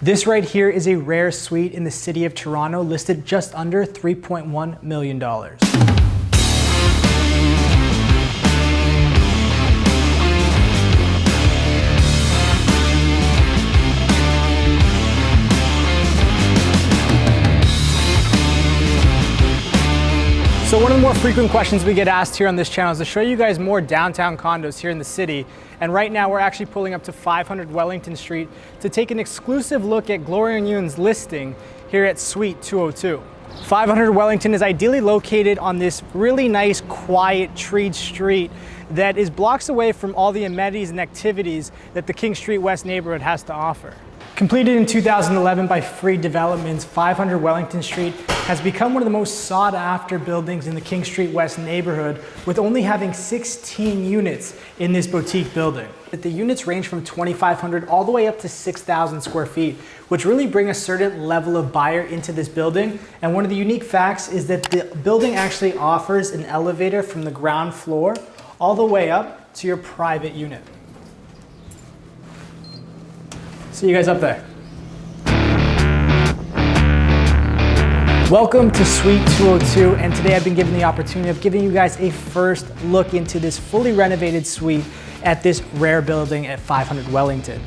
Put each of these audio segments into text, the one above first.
This right here is a rare suite in the city of Toronto, listed just under $3.1 million. So one of the more frequent questions we get asked here on this channel is to show you guys more downtown condos here in the city. And right now we're actually pulling up to 500 Wellington Street to take an exclusive look at Gloria and Yeung's listing here at Suite 202. 500 Wellington is ideally located on this really nice, quiet, treed street that is blocks away from all the amenities and activities that the King Street West neighborhood has to offer. Completed in 2011 by Free Developments, 500 Wellington Street has become one of the most sought after buildings in the King Street West neighborhood, with only having 16 units in this boutique building. The units range from 2,500 all the way up to 6,000 square feet, which really bring a certain level of buyer into this building. And one of the unique facts is that the building actually offers an elevator from the ground floor all the way up to your private unit. See you guys up there. Welcome to Suite 202, and today I've been given the opportunity of giving you guys a first look into this fully renovated suite at this rare building at 500 Wellington.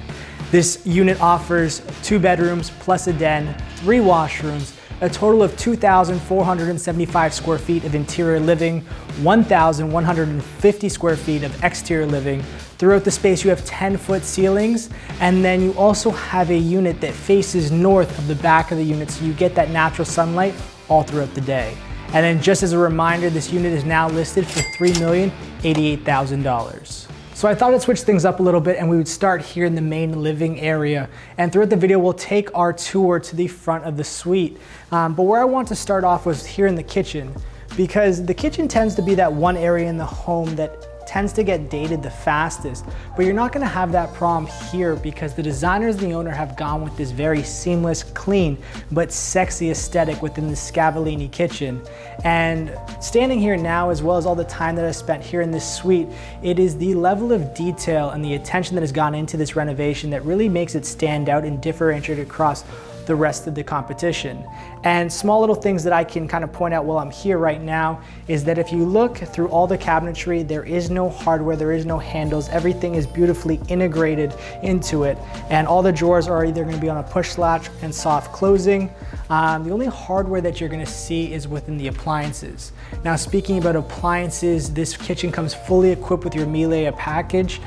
This unit offers 2 bedrooms plus a den, 3 washrooms, a total of 2,475 square feet of interior living, 1,150 square feet of exterior living. Throughout the space, you have 10-foot ceilings, and then you also have a unit that faces north of the back of the unit, so you get that natural sunlight all throughout the day. And then just as a reminder, this unit is now listed for $3,088,000. So I thought I'd switch things up a little bit and we would start here in the main living area. And throughout the video, we'll take our tour to the front of the suite. But where I want to start off was here in the kitchen, because the kitchen tends to be that one area in the home that tends to get dated the fastest, but you're not gonna have that problem here because the designers and the owner have gone with this very seamless, clean, but sexy aesthetic within the Scavallini kitchen. And standing here now, as well as all the time that I spent here in this suite, it is the level of detail and the attention that has gone into this renovation that really makes it stand out and differentiate across the rest of the competition. And small little things that I can kind of point out while I'm here right now is that if you look through all the cabinetry, there is no hardware, there is no handles, everything is beautifully integrated into it. And all the drawers are either going to be on a push latch and soft closing. The only hardware that you're going to see is within the appliances. Now, speaking about appliances, this kitchen comes fully equipped with your Miele package.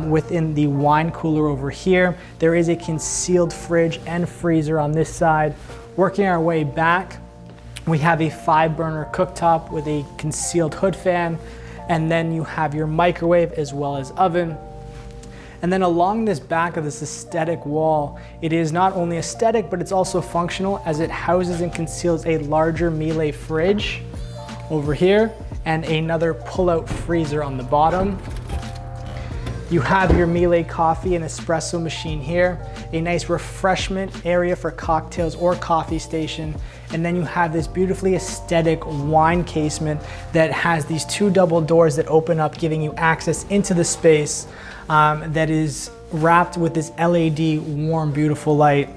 Within the wine cooler over here, there is a concealed fridge and freezer on this side. Working our way back, we have a 5-burner cooktop with a concealed hood fan, and then you have your microwave as well as oven. And then along this back of this aesthetic wall, it is not only aesthetic, but it's also functional as it houses and conceals a larger Miele fridge over here and another pull-out freezer on the bottom. You have your Miele coffee and espresso machine here, a nice refreshment area for cocktails or coffee station. And then you have this beautifully aesthetic wine casement that has these 2 double doors that open up, giving you access into the space that is wrapped with this LED warm, beautiful light.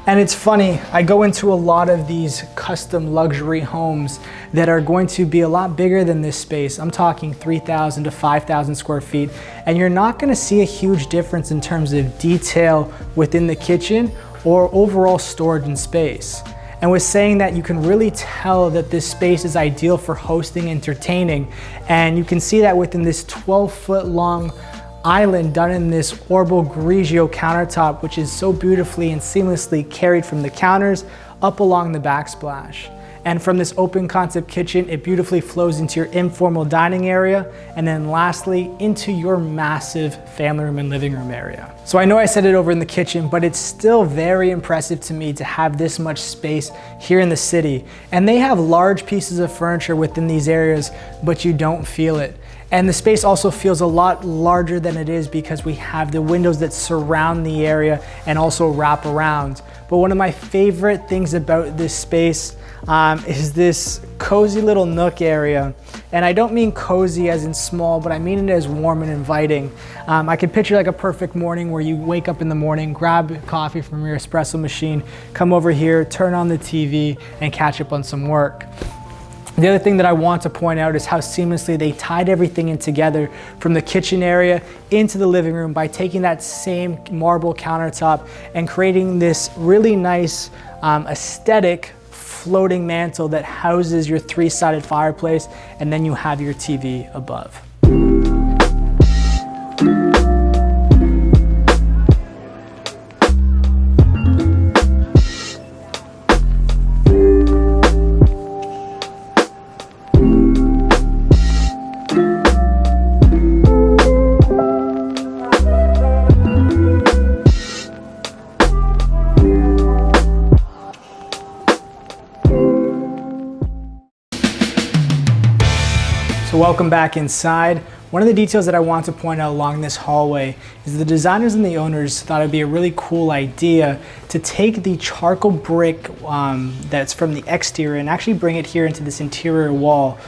And it's funny, I go into a lot of these custom luxury homes that are going to be a lot bigger than this space. I'm talking 3,000 to 5,000 square feet, and you're not gonna see a huge difference in terms of detail within the kitchen or overall storage and space. And with saying that, you can really tell that this space is ideal for hosting, entertaining, and you can see that within this 12-foot long island done in this Orbo Grigio countertop, which is so beautifully and seamlessly carried from the counters up along the backsplash. And from this open concept kitchen, it beautifully flows into your informal dining area, and then lastly, into your massive family room and living room area. So I know I said it over in the kitchen, but it's still very impressive to me to have this much space here in the city. And they have large pieces of furniture within these areas, but you don't feel it. And the space also feels a lot larger than it is because we have the windows that surround the area and also wrap around. But one of my favorite things about this space is this cozy little nook area. And I don't mean cozy as in small, but I mean it as warm and inviting. I could picture like a perfect morning where you wake up in the morning, grab coffee from your espresso machine, come over here, turn on the TV, and catch up on some work. The other thing that I want to point out is how seamlessly they tied everything in together from the kitchen area into the living room by taking that same marble countertop and creating this really nice aesthetic floating mantle that houses your three-sided fireplace, and then you have your TV above. So welcome back inside. One of the details that I want to point out along this hallway is the designers and the owners thought it'd be a really cool idea to take the charcoal brick that's from the exterior and actually bring it here into this interior wall.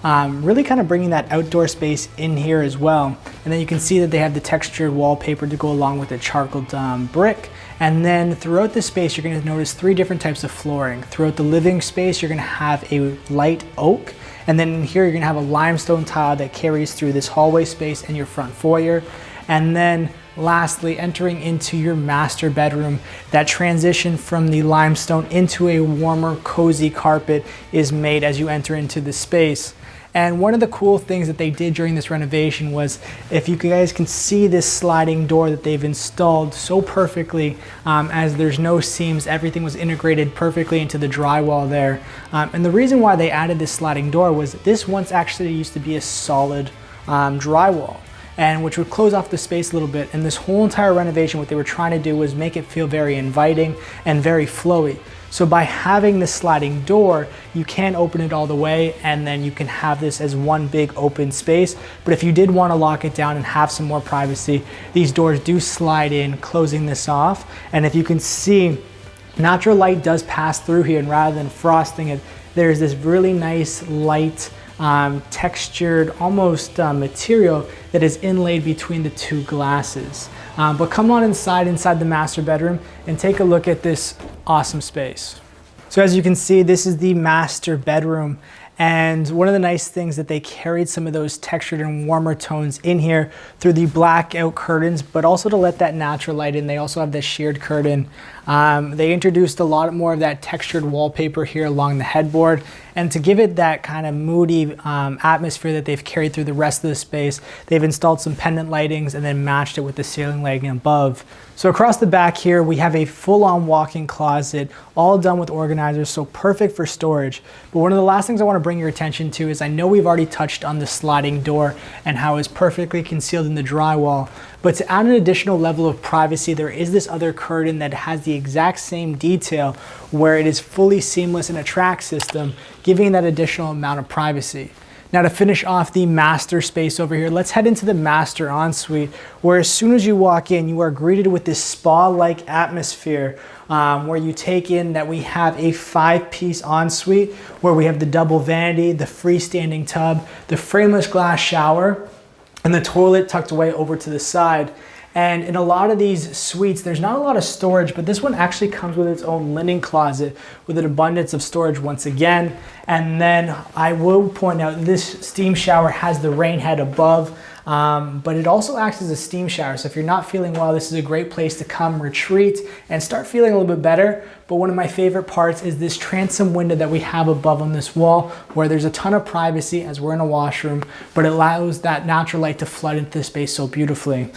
Really kind of bringing that outdoor space in here as well. And then you can see that they have the textured wallpaper to go along with the charcoal brick. And then throughout the space, you're going to notice 3 different types of flooring. Throughout the living space, you're going to have a light oak. And then in here, you're gonna have a limestone tile that carries through this hallway space and your front foyer. And then lastly, entering into your master bedroom, that transition from the limestone into a warmer, cozy carpet is made as you enter into the space. And one of the cool things that they did during this renovation was, if you guys can see this sliding door that they've installed so perfectly, as there's no seams, everything was integrated perfectly into the drywall there. And the reason why they added this sliding door was this once actually used to be a solid drywall, and which would close off the space a little bit. And this whole entire renovation, what they were trying to do was make it feel very inviting and very flowy. So by having this sliding door, you can open it all the way, and then you can have this as one big open space. But if you did want to lock it down and have some more privacy, these doors do slide in, closing this off. And if you can see, natural light does pass through here, and rather than frosting it, there's this really nice light textured almost material that is inlaid between the 2 glasses. But come on inside the master bedroom and take a look at this awesome space. So as you can see, this is the master bedroom. And one of the nice things that they carried some of those textured and warmer tones in here through the blackout curtains, but also to let that natural light in. They also have this sheared curtain. They introduced a lot more of that textured wallpaper here along the headboard. And to give it that kind of moody atmosphere that they've carried through the rest of the space, they've installed some pendant lightings and then matched it with the ceiling lighting above. So across the back here, we have a full-on walk-in closet, all done with organizers, so perfect for storage. But one of the last things I want to bring your attention to is, I know we've already touched on the sliding door and how it's perfectly concealed in the drywall, but to add an additional level of privacy, there is this other curtain that has the exact same detail where it is fully seamless in a track system, giving that additional amount of privacy. Now to finish off the master space over here, let's head into the master ensuite, where as soon as you walk in, you are greeted with this spa-like atmosphere where you take in that we have a 5-piece ensuite where we have the double vanity, the freestanding tub, the frameless glass shower, and the toilet tucked away over to the side. And in a lot of these suites, there's not a lot of storage, but this one actually comes with its own linen closet with an abundance of storage once again. And then I will point out this steam shower has the rain head above, but it also acts as a steam shower. So if you're not feeling well, this is a great place to come retreat and start feeling a little bit better. But one of my favorite parts is this transom window that we have above on this wall, where there's a ton of privacy as we're in a washroom, but it allows that natural light to flood into the space so beautifully.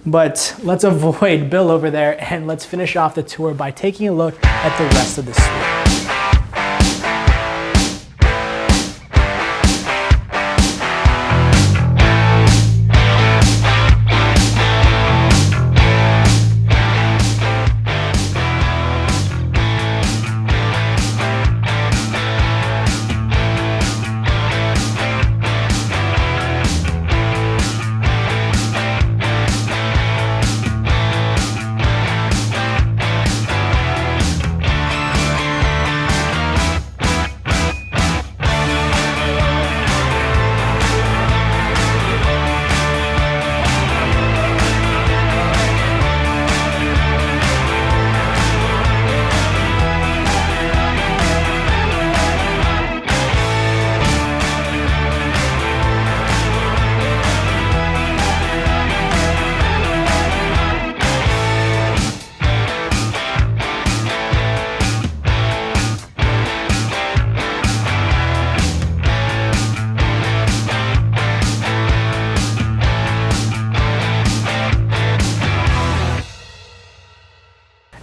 But let's avoid Bill over there and let's finish off the tour by taking a look at the rest of the suite.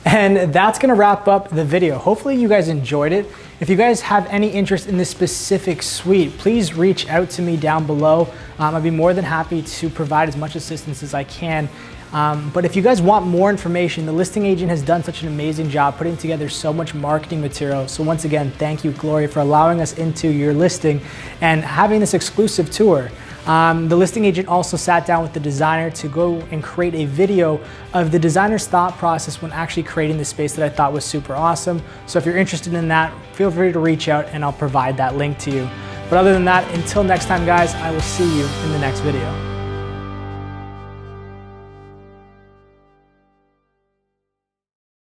And that's gonna wrap up the video. Hopefully you guys enjoyed it. If you guys have any interest in this specific suite, please reach out to me down below. I'd be more than happy to provide as much assistance as I can. But if you guys want more information, the listing agent has done such an amazing job putting together so much marketing material. So once again, thank you, Gloria, for allowing us into your listing and having this exclusive tour. The listing agent also sat down with the designer to go and create a video of the designer's thought process when actually creating the space that I thought was super awesome. So if you're interested in that, feel free to reach out and I'll provide that link to you. But other than that, until next time, guys, I will see you in the next video.